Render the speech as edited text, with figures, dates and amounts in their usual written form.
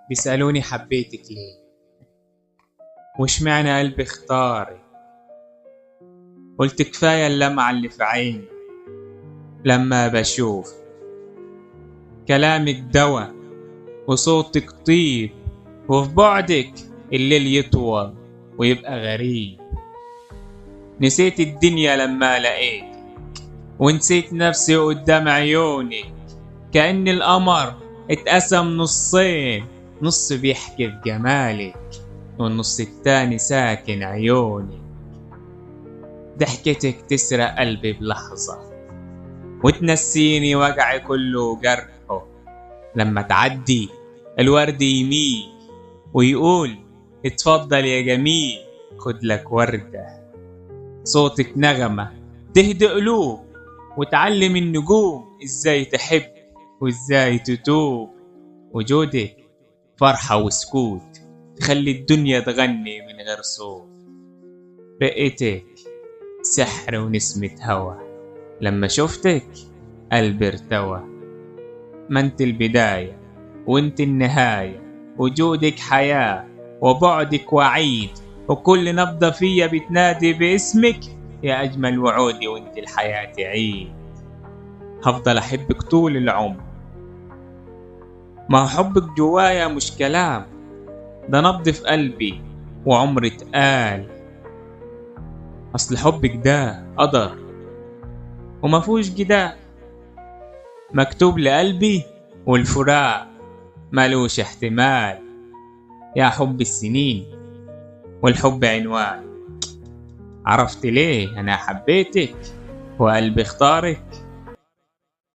بيسألوني حبيتك ليه، وش معنى قلبي اختارك؟ قلت كفاية اللمعة اللي في عيني لما بشوف كلامك دوا وصوتك طيب، وفي بعدك الليل يطول ويبقى غريب. نسيت الدنيا لما لقيت، ونسيت نفسي قدام عيونك، كأن القمر اتقسم نصين، نص بيحكي في جمالك والنص التاني ساكن عيونك. ضحكتك تسرق قلبي بلحظة وتنسيني وجعي كله جرحه. لما تعدي الورد يميل ويقول اتفضل يا جميل خد لك وردة. صوتك نغمة تهدي قلوب وتعلم النجوم ازاي تحب وازاي تتوب. وجودك فرحة وسكوت تخلي الدنيا تغني من غير صوت. رقتك سحر ونسمة هوا، لما شفتك قلبي ارتوى. ما انت البداية وانت النهاية، وجودك حياة وبعدك وعيد، وكل نبضة فيا بتنادي باسمك يا أجمل وعودي وانت الحياة عيد. هفضل أحبك طول العمر، ما حبك جوايا مش كلام، ده نبض في قلبي وعمر اتقال. أصل حبك ده قدر وما فيهوش جدال، مكتوب لقلبي والفراق ملوش احتمال. يا حب السنين والحب عنوان، عرفت ليه أنا حبيتك وقلبي اختارك؟